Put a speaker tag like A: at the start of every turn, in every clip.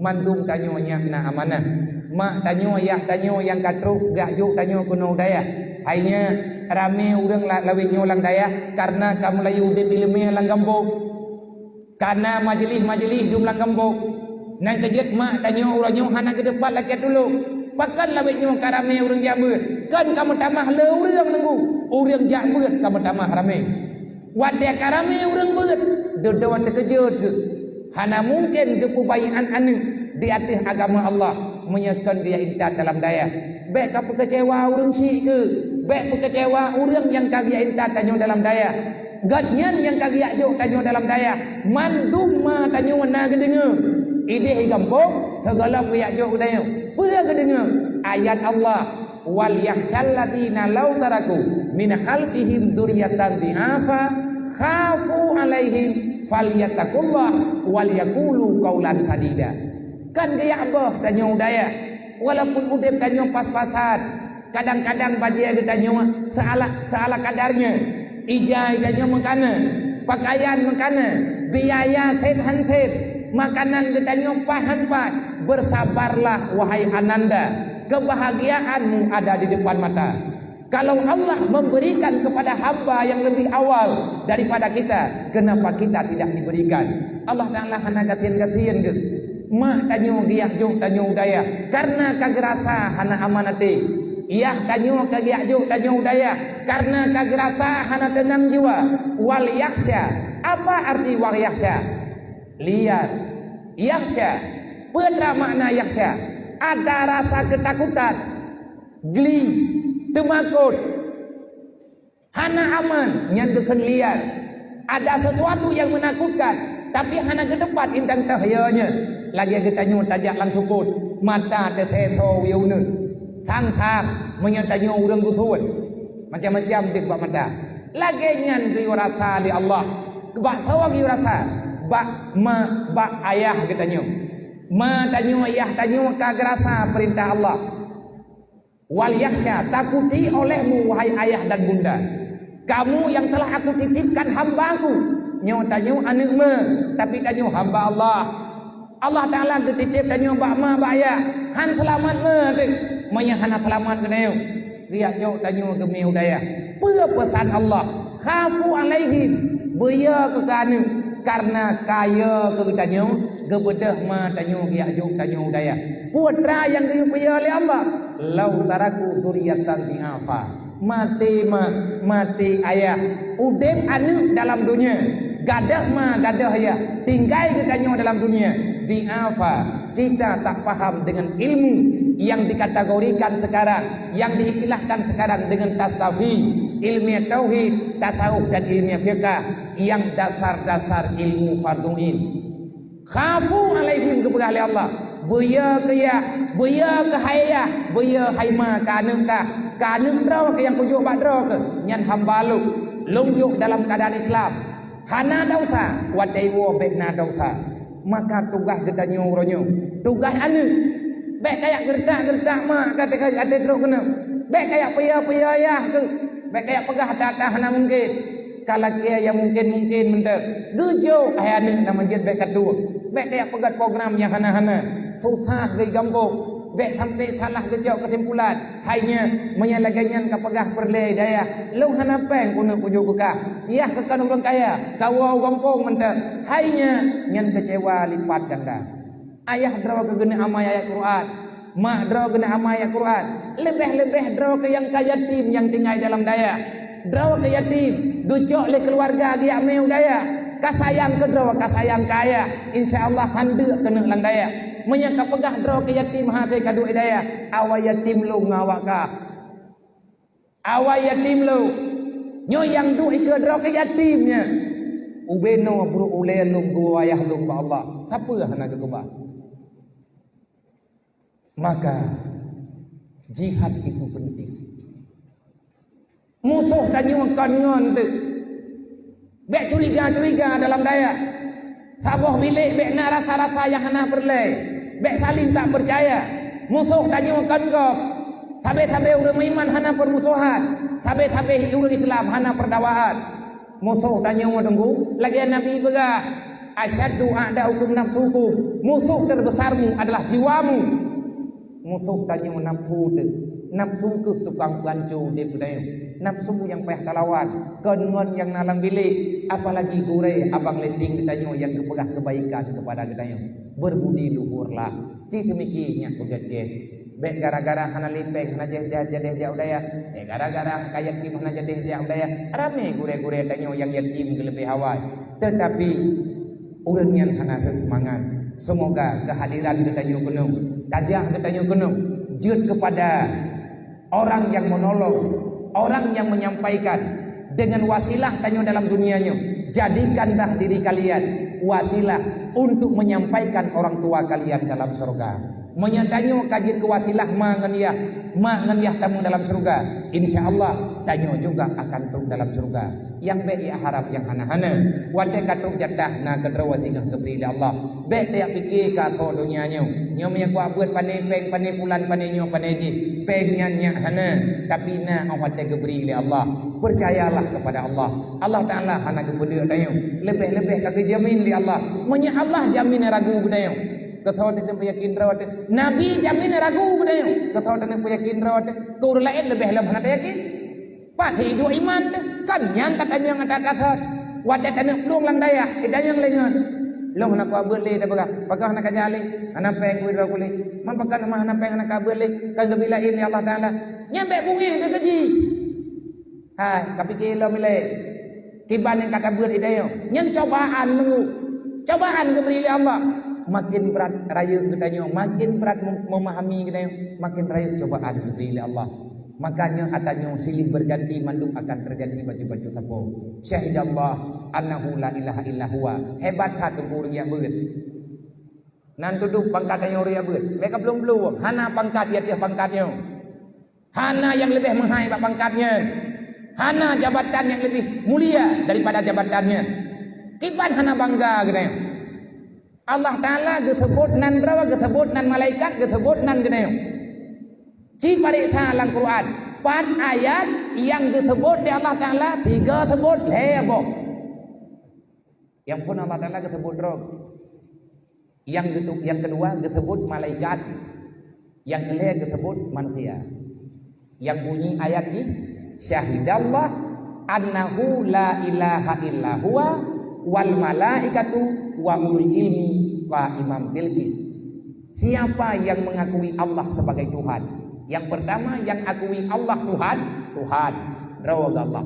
A: mandung tanyonya na amanah. Mak tanyo ayah tanyo yang katruk gak juk tanyo kuno daya. Hanya rame urang lawitnya ulang daya karena kamu layu udip ilmu lang gambok. Karena majlis-majlis dum lang gambok. Nang kejet mak tanyo uranyo hana ke depan laki dulu. Pakan lawitnya karame urang jambut. Kan kamu tamah le urang nunggu. Urang jambut kamu tamah rame. Wadah karame urang beut. Dodawan terkejut ke. Hana mungkin kepubayan anu di atas agama Allah menyatakan dia intat dalam daya. Baik kau kecewa urang si ke. Baik kecewa urang yang kagak intat tanyo dalam daya. Gatnyan yang kagak jauh tanyo dalam daya. Mandum ma tanyo na gedenga. Ide gampong segala puyak jauh dayo. Puyak gedenga ayat Allah wal yakhshal ladina law taraku min khalfihim dzurriyyatan dhi'afa khafu alaihim falyattaqullah wal yaqulu qaulan sadida. Kan dia abah tanyo daya walaupun udip tanyo pas-pasan kadang-kadang bajia ge tanyo salah kadarnya ijai tanyo mengkana pakaian mengkana biaya thet makanan ge tanyo pahan-pat bersabarlah wahai ananda kebahagiaanmu ada di depan mata. Kalau Allah memberikan kepada hamba yang lebih awal daripada kita, kenapa kita tidak diberikan? Allah Ta'ala hana gatian-gatian ge. Mak tanyo giyak jung tanyo daya karena kagerasa hana amanati. Iyah tanyo kagiyak jung tanyo daya karena kagerasa hana tenang jiwa. Wal yakhsha. Apa arti wal yakhsha? Lihat. Yakhsha. Benar makna yakhsha. Ada rasa ketakutan, geli, temakut, hana aman, nyandukan lihat. Ada sesuatu yang menakutkan, tapi hana ke depan intang tahyanya. Lagi kita nyu tajak lang sukut, mata teteso wiunun, tang menyantanyo urang gusun, macam-macam tiba mata. Lagi nyan tu rasa di Allah, bak sawagi rasa, bak ayah kita nyu. Ma tanyo ayah tanyo kagerasa perintah Allah. Wal yakhsha, takuti olehmu wahai ayah dan bunda. Kamu yang telah aku titipkan hambaku. Nyo tanyo anak me, tapi tanyo hamba Allah. Allah Ta'ala ketitip tanyo bak ma bak ayah. Han selamat me tu. Maya hana selamat keneu. Riak jauh tanyo gemeu daya. Pesan Allah. Khafu alaihim. Beya ke kanu. Karena kaya ke tanyo. Gebedah ma tanyo giak jauh tanyo daya. Putra yang diupaya oleh Allah. Lau taraku dzurriyyatan dhi'afa. Mati ayah. Udip anu dalam dunia. Gadah gadah ayah. Tinggal kita dalam dunia. Dhi'afa. Kita tak paham dengan ilmu yang dikategorikan sekarang, yang diistilahkan sekarang dengan tasawuf, ilmiah tauhid, tasawuf dan ilmiah fiqh, yang dasar-dasar ilmu fardhu'in. Khafu alaihim kepada Allah. Buya ke ya, buya ke hayah, buya haima kanum draw ke yang kujuk badro ke nyan hambalu lunjuk dalam keadaan Islam. Hana dosa, wadaiwo bekna dosa. Maka tugas kita nyuronyo, tugas anu. Bek kayak gertak mak kata teruk kena. Bek kayak paya ya ke. Bek kayak pegah tata hana mungkin. Kalau kia yang mungkin mentek. Gejo ayah anu nama masjid bek kedua. Bek kayak pegat program yang hana-hana. Susah gay gambok. Bek sampai salah gejau kesimpulan. Hanya menyalagannya kapegah perleh daya. Lu hana peng kuno pujuk buka. Iya kekan orang kaya. Kawau gampong mentek. Hanya nyan kecewa lipat ganda. Ayah draw ke gena amai ayat Quran. Mak draw gena amai ayat Quran. Lebih draw ke yang kayatim yang tinggal dalam daya. Draw ke yatim. Ducok le keluarga dia meu daya. Kasayang ke draw kasayang kaya. InsyaAllah handuk kena lang daya. Menyangka pegah draw ke yatim hati kadu daya. Awal yatim lu ngawak ka. Awal yatim lu. Nyo yang du ke draw ke yatimnya. Ubeno buru ule lu gua ayah lu ba Allah. Apa hana ke ba? Maka jihad itu penting. Musuh tanyo kan tu. Bek curiga dalam daya. Saboh bilik bek nak rasa-rasa yang hana perleh. Bek saling tak percaya. Musuh tanyo kan kau. Tabe-tabe urang iman hana permusuhan. Tabe-tabe urang Islam hana perdawaan. Musuh tanyo tunggu lagi Nabi begah. Asyaddu a'da'ukum nafsukum. Musuh terbesarmu adalah jiwamu. Musuh tanya nafsu tu. Nafsu tu tukang pelancu dia budaya. Nafsu yang payah talawan, kengon yang nalang bilik, apalagi gure abang lending ditanya yang kepegah kebaikan kepada ditanya. Berbudi luhurlah. Ci demikiannya begitu. Bek gara-gara hana lipeng hana jadi jauh daya. Gara-gara kayak tim hana jadi jauh daya. Rame gure-gure tanya yang yatim lebih hawai. Tetapi urangnya hana semangat. Semoga kehadiran ditanya gunung, tajak ditanya gunung, jut kepada orang yang menolong, orang yang menyampaikan dengan wasilah tanya dalam dunianya. Jadikanlah diri kalian wasilah untuk menyampaikan orang tua kalian dalam surga. Menyatanyo kajian kewasilah mangeniah tamu dalam surga. InsyaAllah tanyo juga akan tuk dalam surga. Yang baik ya harap yang hana-hana. Wadai katuk jatah na kedua tinggal keberi Allah. Baik dia fikir kata dunianya. Nyom yang kuat buat pandai peng, pandai pulan, pandai nyo, pandai ji. Pengnya nyak hana. Tapi na wadai keberi Allah. Percayalah kepada Allah. Allah Ta'ala hana kepada tanyo. Lebih-lebih kaki jamin di Allah. Menya Allah jamin ragu tanyo. Ketawa dengan peyakin rawat Nabi jamin ragu budaya. Ketawa dengan peyakin rawat kau lain lebih lama nak yakin. Pati dua iman kan yang katanya yang ada kata wadah tanah pelung lang daya kita yang lengan. Long nak kabel le dah bagah. Bagah nak kajali. Anak peng kuih dua kulit. Mampakan mah anak peng nak kabel le kan gebila ini Allah Taala. Nyampe bunyi dia keji. Hai kapikir lo milih. Kiban yang kata ber idayo. Nyen cobaan mengu. Cobaan keberi Allah. Makin berat raya katanya, makin berat memahami katanya, makin raya cobaan diberi oleh Allah. Makanya katanya silih berganti mandum akan terjadi baju-baju tapo. Syahidallah annahu la ilaha illa huwa. Hebat hati orang yang beut. Nan duduk pangkatnya orang yang beut. Mereka belum hana pangkat dia pangkatnya. Hana yang lebih menghai pangkatnya. Hana jabatan yang lebih mulia daripada jabatannya. Kiban hana bangga katanya. Allah Ta'ala gesebut nan berapa gesebut nan malaikat gesebut nan geneo. Ci pariksa dalam Quran 4 ayat yang disebut di Allah Ta'ala 3 sebut heboh. Yang pun Allah Ta'ala gesebut roh. Yang kedua gesebut malaikat. Yang ketiga gesebut manusia. Yang bunyi ayat ini syahidallah annahu la ilaha illa huwa wal malaikatu wa ulul ilmi wa imam bilqis. Siapa yang mengakui Allah sebagai Tuhan? Yang pertama yang akui Allah Tuhan, Tuhan rawag Allah.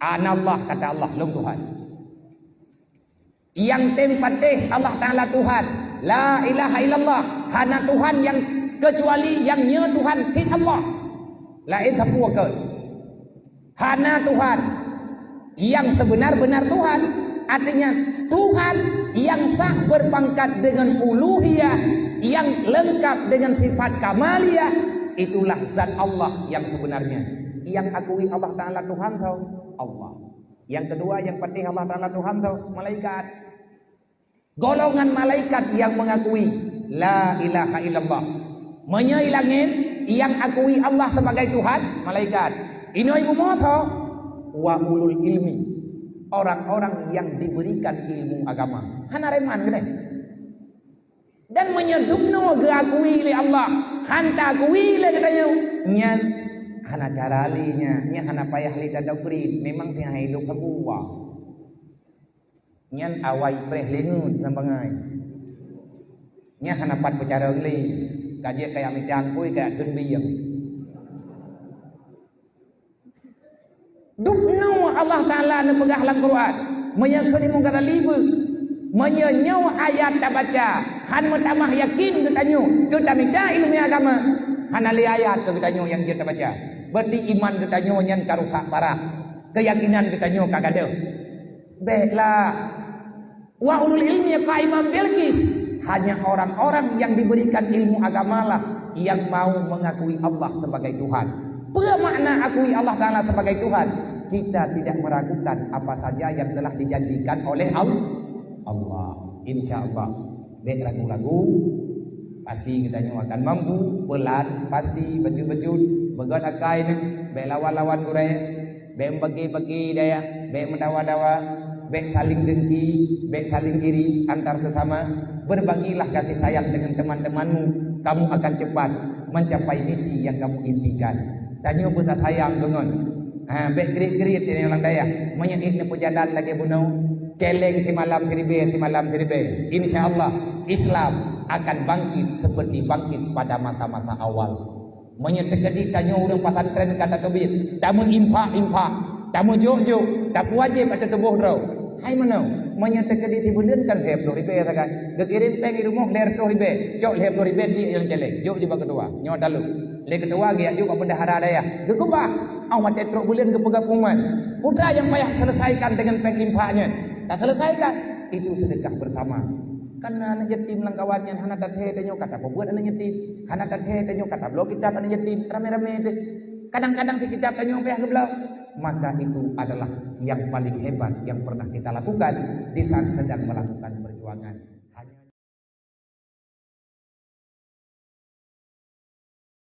A: Anallah kata Allah long Tuhan. Yang tempat Allah Ta'ala Tuhan. La ilaha illallah. Hana Tuhan yang kecuali yang nya Tuhan tin Allah. Lain sapua ke. Hana Tuhan yang sebenar-benar Tuhan. Artinya Tuhan yang sah berpangkat dengan uluhiyah, yang lengkap dengan sifat kamaliyah, itulah zat Allah yang sebenarnya. Yang akui Allah Ta'ala Tuhan tahu Allah. Yang kedua yang penting Allah Ta'ala Tuhan tahu malaikat. Golongan malaikat yang mengakui la ilaha illallah, menyailangin yang akui Allah sebagai Tuhan malaikat. Ini ibu moto wa ulul ilmi, orang-orang yang diberikan ilmu agama. Hana reman gede. Dan menyedupno geakui oleh Allah. Hanta akui le katanya. Nyan hana caralinya, nya hana payah li dadokri, memang tiang hidup kebuwa. Nyan awai preh lengut ngambangai. Nya hana pat bicara li. Kaje kayak midang kui kayak keun biang. Dukno Allah Ta'ala na pegah dalam Quran. Menyakini mungkara libu. Menyenyaw ayat dah baca. Han metamah yakin kita nyu. Kita minta ilmu agama. Han ali ayat kita nyu yang kita baca. Berarti iman kita nyu yang karusak parah. Keyakinan kita nyu kagak ada. Baiklah. Wa ulul ilmi ka Imam Bilqis. Hanya orang-orang yang diberikan ilmu agama lah yang mau mengakui Allah sebagai Tuhan. Bermakna akui Allah Ta'ala sebagai Tuhan. Kita tidak meragukan apa saja yang telah dijanjikan oleh Allah. Insya Allah. Baik ragu-ragu, pasti kita akan mampu. Pelan, pasti bejut-bejut. Begon akai ni. Baik lawan-lawan kurai. Baik bagi-bagi daya. Baik mendawa-dawa. baik saling dengki, baik saling iri antar sesama. Berbagilah kasih sayang dengan teman-temanmu, kamu akan cepat mencapai misi yang kamu impikan. Tanya buta sayang dengan baik gerit-gerit ini orang daya menyedih ne pujadan lagi bunau celeng di malam hiribe. Insyaallah Islam akan bangkit seperti bangkit pada masa-masa awal. Menyetekadi tanya orang pesantren kata tobit, tamu impak, tamu jok, tak wajib ada tubuh draw. Hai mana? Menyetekadi tibulan kan lep do ribe rakan. Gekirim peng di rumah ler do ribe. Jok lep do ribe di yang celeng. Jok juga kedua, nyo dalu. Le kedua dia juga bendahara daya. Gekubah, awat tetruk bulan ke pegapungan. Putra yang payah selesaikan dengan peng impaknya. Tak selesaikan, itu sedekah bersama. Karena anak yatim lang kawannya, hana tathe tanyo kata pembuat anak yatim, hana tathe tanyo kata blok kitab anak yatim, rame-rame itu. Kadang-kadang si kitab tanyo payah geblok. Maka itu adalah yang paling hebat yang pernah kita lakukan di saat sedang melakukan perjuangan.